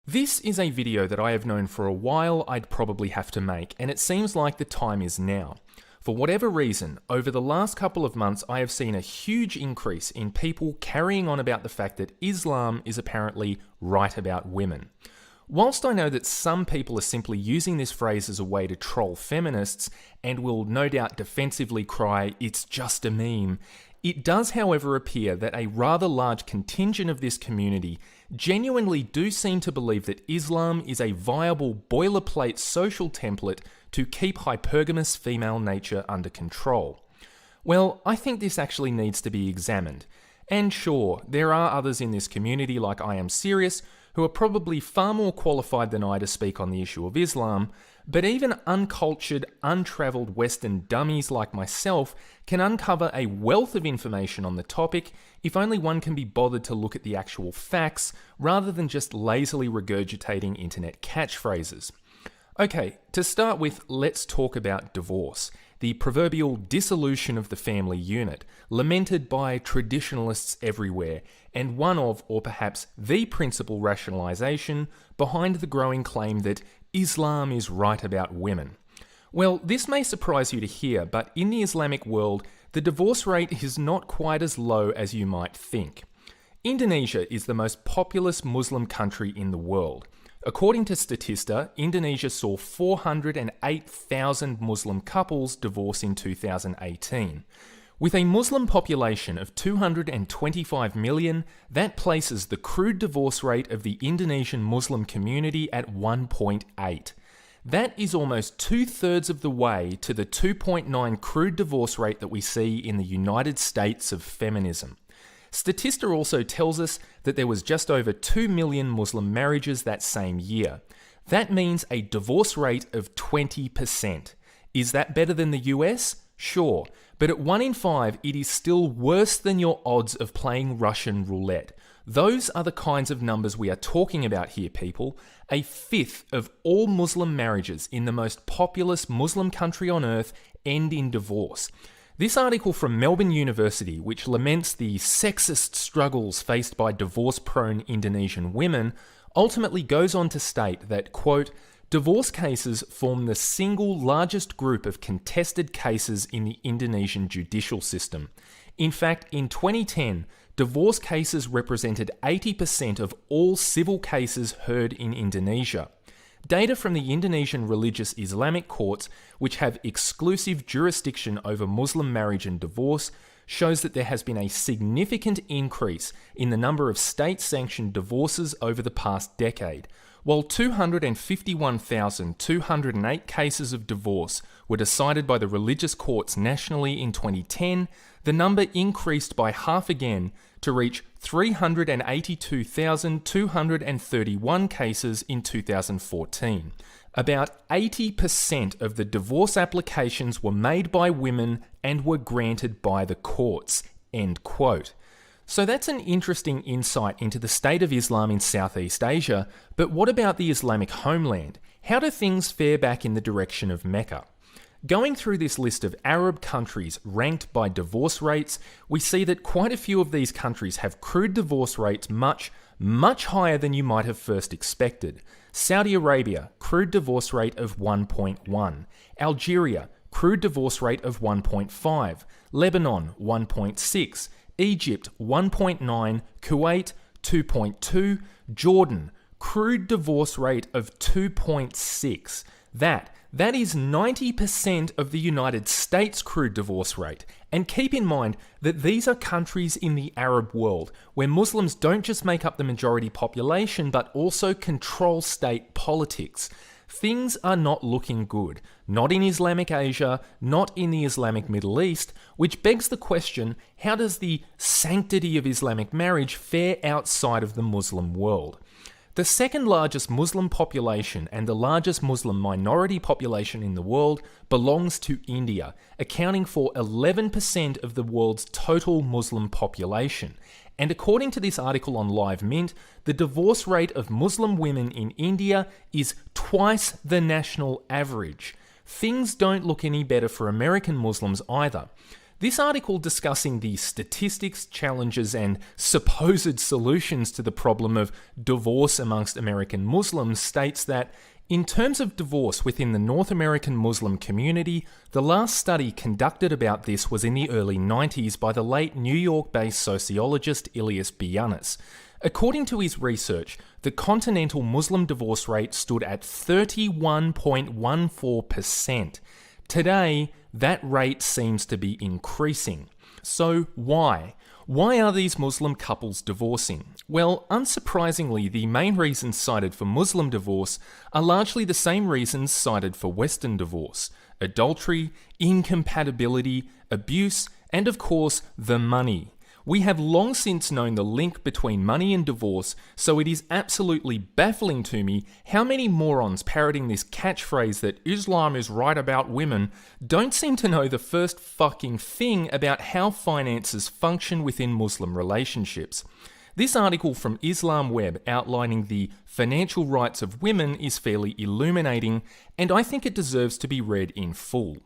This is a video that I have known for a while I'd probably have to make, and it seems like the time is now. For whatever reason, over the last couple of months I have seen a huge increase in people carrying on about the fact that Islam is apparently right about women. Whilst I know that some people are simply using this phrase as a way to troll feminists and will no doubt defensively cry, "It's just a meme," it does, however, appear that a rather large contingent of this community genuinely do seem to believe that Islam is a viable boilerplate social template to keep hypergamous female nature under control. Well, I think this actually needs to be examined. And sure, there are others in this community like I Am Serious who are probably far more qualified than I to speak on the issue of Islam, but even uncultured, untravelled Western dummies like myself can uncover a wealth of information on the topic if only one can be bothered to look at the actual facts rather than just lazily regurgitating internet catchphrases. Okay, to start with, let's talk about divorce, the proverbial dissolution of the family unit, lamented by traditionalists everywhere, and one of, or perhaps the principal rationalisation behind the growing claim that Islam is right about women. Well, this may surprise you to hear, but in the Islamic world, the divorce rate is not quite as low as you might think. Indonesia is the most populous Muslim country in the world. According to Statista, Indonesia saw 408,000 Muslim couples divorce in 2018. With a Muslim population of 225 million, that places the crude divorce rate of the Indonesian Muslim community at 1.8. That is almost 2/3 of the way to the 2.9 crude divorce rate that we see in the United States of feminism. Statista also tells us that there was just over 2 million Muslim marriages that same year. That means a divorce rate of 20%. Is that better than the US? Sure, but at 1 in 5, it is still worse than your odds of playing Russian roulette. Those are the kinds of numbers we are talking about here, people. 1/5 of all Muslim marriages in the most populous Muslim country on earth end in divorce. This article from Melbourne University, which laments the sexist struggles faced by divorce-prone Indonesian women, ultimately goes on to state that, quote, divorce cases form the single largest group of contested cases in the Indonesian judicial system. In fact, in 2010, divorce cases represented 80% of all civil cases heard in Indonesia. Data from the Indonesian religious Islamic courts, which have exclusive jurisdiction over Muslim marriage and divorce, shows that there has been a significant increase in the number of state-sanctioned divorces over the past decade. While 251,208 cases of divorce were decided by the religious courts nationally in 2010, the number increased by half again to reach 382,231 cases in 2014. About 80% of the divorce applications were made by women and were granted by the courts. End quote. So that's an interesting insight into the state of Islam in Southeast Asia, but what about the Islamic homeland? How do things fare back in the direction of Mecca? Going through this list of Arab countries ranked by divorce rates, we see that quite a few of these countries have crude divorce rates much higher than you might have first expected. Saudi Arabia, crude divorce rate of 1.1. Algeria, crude divorce rate of 1.5. Lebanon, 1.6. Egypt, 1.9. Kuwait, 2.2. Jordan, crude divorce rate of 2.6. That is 90% of the United States crude divorce rate. And keep in mind that these are countries in the Arab world where Muslims don't just make up the majority population but also control state politics. Things are not looking good. Not in Islamic Asia, not in the Islamic Middle East, which begs the question, how does the sanctity of Islamic marriage fare outside of the Muslim world? The second largest Muslim population and the largest Muslim minority population in the world belongs to India, accounting for 11% of the world's total Muslim population. And according to this article on Live Mint, the divorce rate of Muslim women in India is twice the national average. Things don't look any better for American Muslims either. This article discussing the statistics, challenges, and supposed solutions to the problem of divorce amongst American Muslims states that, in terms of divorce within the North American Muslim community, the last study conducted about this was in the early 90s by the late New York-based sociologist Ilyas Bianis. According to his research, the continental Muslim divorce rate stood at 31.14%. Today, that rate seems to be increasing. So why? Why are these Muslim couples divorcing? Well, unsurprisingly, the main reasons cited for Muslim divorce are largely the same reasons cited for Western divorce: adultery, incompatibility, abuse, and of course, the money. We have long since known the link between money and divorce, so it is absolutely baffling to me how many morons parroting this catchphrase that Islam is right about women don't seem to know the first fucking thing about how finances function within Muslim relationships. This article from Islam Web outlining the financial rights of women is fairly illuminating, and I think it deserves to be read in full.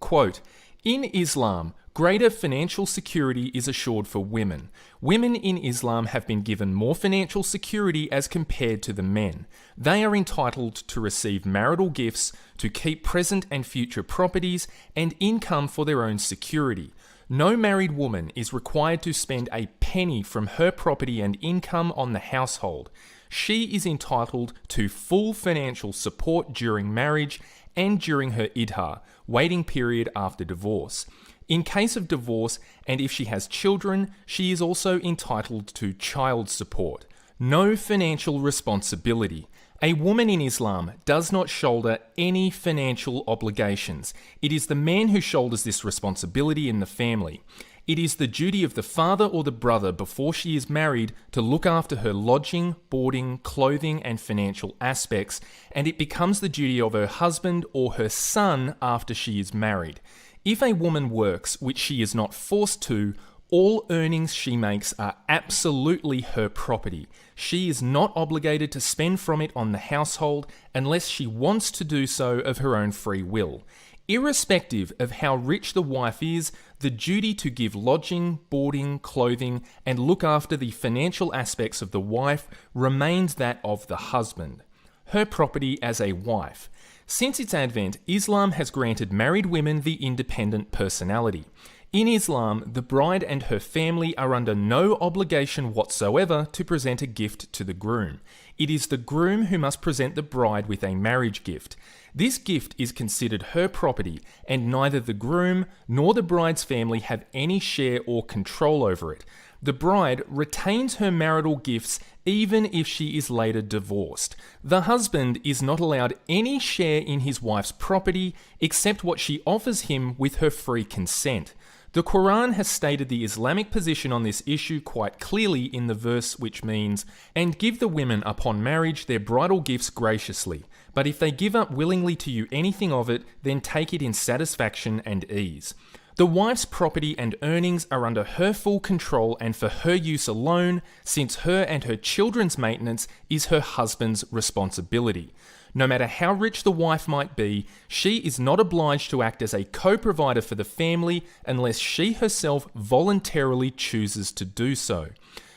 Quote, "In Islam, greater financial security is assured for women. Women in Islam have been given more financial security as compared to the men. They are entitled to receive marital gifts, to keep present and future properties, and income for their own security. No married woman is required to spend a penny from her property and income on the household. She is entitled to full financial support during marriage and during her idha, waiting period after divorce. In case of divorce, and if she has children, she is also entitled to child support. No financial responsibility. A woman in Islam does not shoulder any financial obligations. It is the man who shoulders this responsibility in the family. It is the duty of the father or the brother before she is married to look after her lodging, boarding, clothing, and financial aspects, and it becomes the duty of her husband or her son after she is married. If a woman works, which she is not forced to, all earnings she makes are absolutely her property. She is not obligated to spend from it on the household unless she wants to do so of her own free will. Irrespective of how rich the wife is, the duty to give lodging, boarding, clothing, and look after the financial aspects of the wife remains that of the husband. Her property as a wife. Since its advent, Islam has granted married women the independent personality. In Islam, the bride and her family are under no obligation whatsoever to present a gift to the groom. It is the groom who must present the bride with a marriage gift. This gift is considered her property, and neither the groom nor the bride's family have any share or control over it. The bride retains her marital gifts even if she is later divorced. The husband is not allowed any share in his wife's property except what she offers him with her free consent. The Quran has stated the Islamic position on this issue quite clearly in the verse which means, "And give the women upon marriage their bridal gifts graciously, but if they give up willingly to you anything of it, then take it in satisfaction and ease." The wife's property and earnings are under her full control and for her use alone, since her and her children's maintenance is her husband's responsibility. No matter how rich the wife might be, she is not obliged to act as a co-provider for the family unless she herself voluntarily chooses to do so.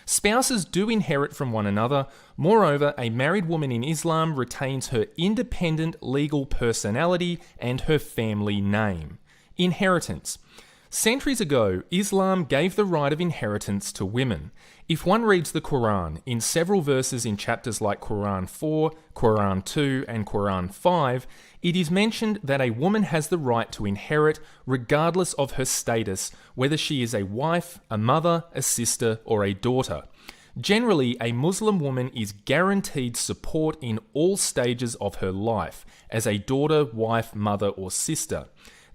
Spouses do inherit from one another. Moreover, a married woman in Islam retains her independent legal personality and her family name. Inheritance. Centuries ago, Islam gave the right of inheritance to women. If one reads the Quran, in several verses in chapters like Quran 4, Quran 2, and Quran 5, it is mentioned that a woman has the right to inherit regardless of her status, whether she is a wife, a mother, a sister, or a daughter. Generally, a Muslim woman is guaranteed support in all stages of her life, as a daughter, wife, mother, or sister.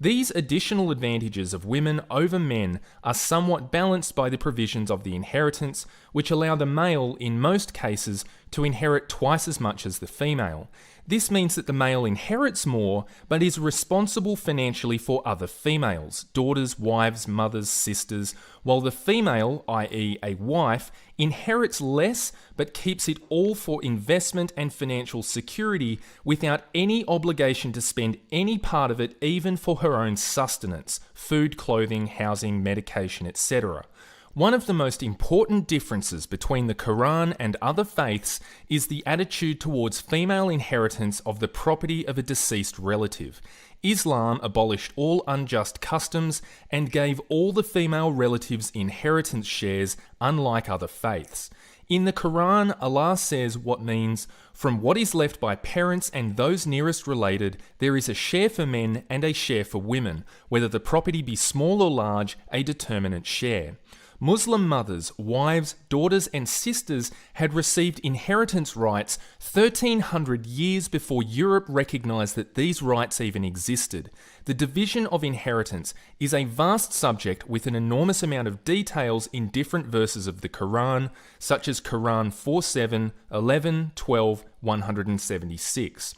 These additional advantages of women over men are somewhat balanced by the provisions of the inheritance, which allow the male, in most cases, to inherit twice as much as the female. This means that the male inherits more, but is responsible financially for other females, daughters, wives, mothers, sisters, while the female, i.e. a wife, inherits less but keeps it all for investment and financial security without any obligation to spend any part of it even for her own sustenance, food, clothing, housing, medication, etc. One of the most important differences between the Quran and other faiths is the attitude towards female inheritance of the property of a deceased relative. Islam abolished all unjust customs and gave all the female relatives inheritance shares, unlike other faiths. In the Quran, Allah says what means, "From what is left by parents and those nearest related, there is a share for men and a share for women, whether the property be small or large, a determinate share." Muslim mothers, wives, daughters and sisters had received inheritance rights 1300 years before Europe recognised that these rights even existed. The division of inheritance is a vast subject with an enormous amount of details in different verses of the Quran, such as Quran 4:7, 11, 12, 176.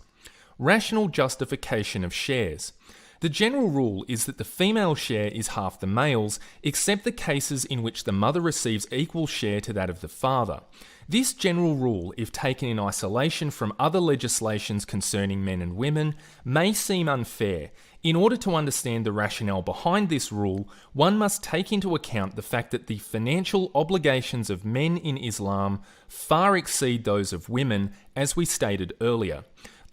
Rational justification of shares. The general rule is that the female share is half the male's, except the cases in which the mother receives equal share to that of the father. This general rule, if taken in isolation from other legislations concerning men and women, may seem unfair. In order to understand the rationale behind this rule, one must take into account the fact that the financial obligations of men in Islam far exceed those of women, as we stated earlier.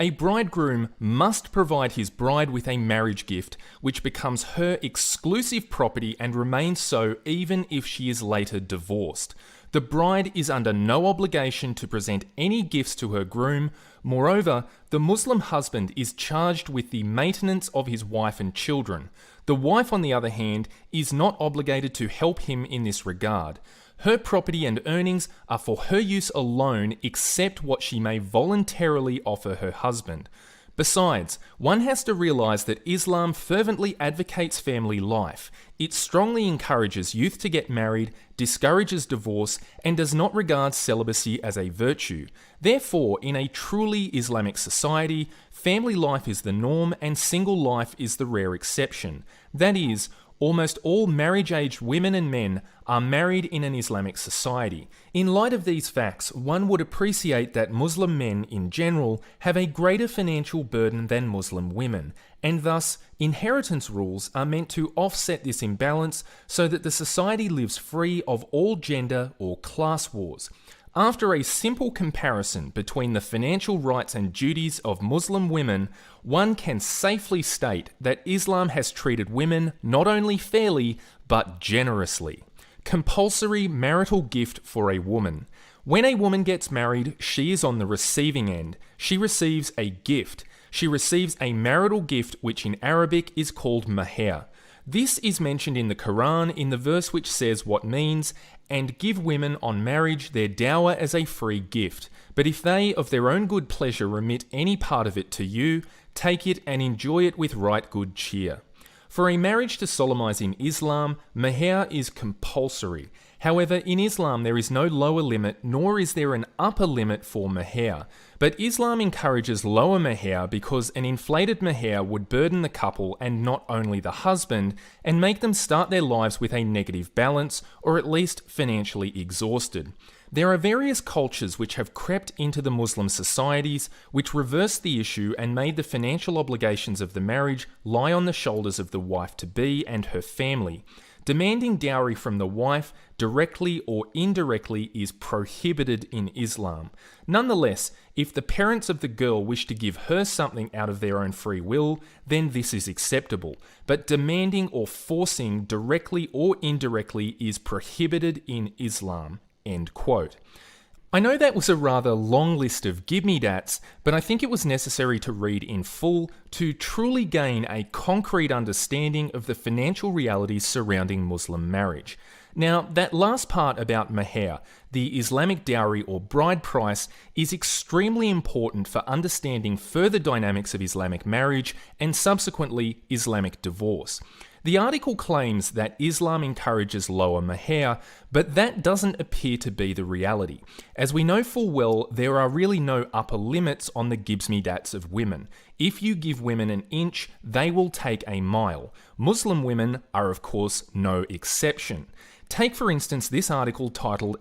A bridegroom must provide his bride with a marriage gift, which becomes her exclusive property and remains so even if she is later divorced. The bride is under no obligation to present any gifts to her groom. Moreover, the Muslim husband is charged with the maintenance of his wife and children. The wife, on the other hand, is not obligated to help him in this regard. Her property and earnings are for her use alone, except what she may voluntarily offer her husband. Besides, one has to realise that Islam fervently advocates family life. It strongly encourages youth to get married, discourages divorce, and does not regard celibacy as a virtue. Therefore, in a truly Islamic society, family life is the norm and single life is the rare exception. That is, almost all marriage-aged women and men are married in an Islamic society. In light of these facts, one would appreciate that Muslim men in general have a greater financial burden than Muslim women, and thus inheritance rules are meant to offset this imbalance so that the society lives free of all gender or class wars. After a simple comparison between the financial rights and duties of Muslim women, one can safely state that Islam has treated women not only fairly, but generously. Compulsory marital gift for a woman. When a woman gets married, she is on the receiving end. She receives a gift. She receives a marital gift, which in Arabic is called maher. This is mentioned in the Quran in the verse which says what means, "And give women on marriage their dower as a free gift. But if they of their own good pleasure remit any part of it to you, take it and enjoy it with right good cheer." For a marriage to solemnize in Islam, maher is compulsory. However, in Islam there is no lower limit, nor is there an upper limit for maher. But Islam encourages lower maher because an inflated maher would burden the couple and not only the husband, and make them start their lives with a negative balance, or at least financially exhausted. There are various cultures which have crept into the Muslim societies, which reversed the issue and made the financial obligations of the marriage lie on the shoulders of the wife-to-be and her family. Demanding dowry from the wife, directly or indirectly, is prohibited in Islam. Nonetheless, if the parents of the girl wish to give her something out of their own free will, then this is acceptable. But demanding or forcing directly or indirectly is prohibited in Islam. End quote. I know that was a rather long list of give-me-dats, but I think it was necessary to read in full to truly gain a concrete understanding of the financial realities surrounding Muslim marriage. Now, that last part about maher, the Islamic dowry or bride price, is extremely important for understanding further dynamics of Islamic marriage and subsequently Islamic divorce. The article claims that Islam encourages lower mahr, but that doesn't appear to be the reality. As we know full well, there are really no upper limits on the gibs-me-dats of women. If you give women an inch, they will take a mile. Muslim women are, of course, no exception. Take, for instance, this article titled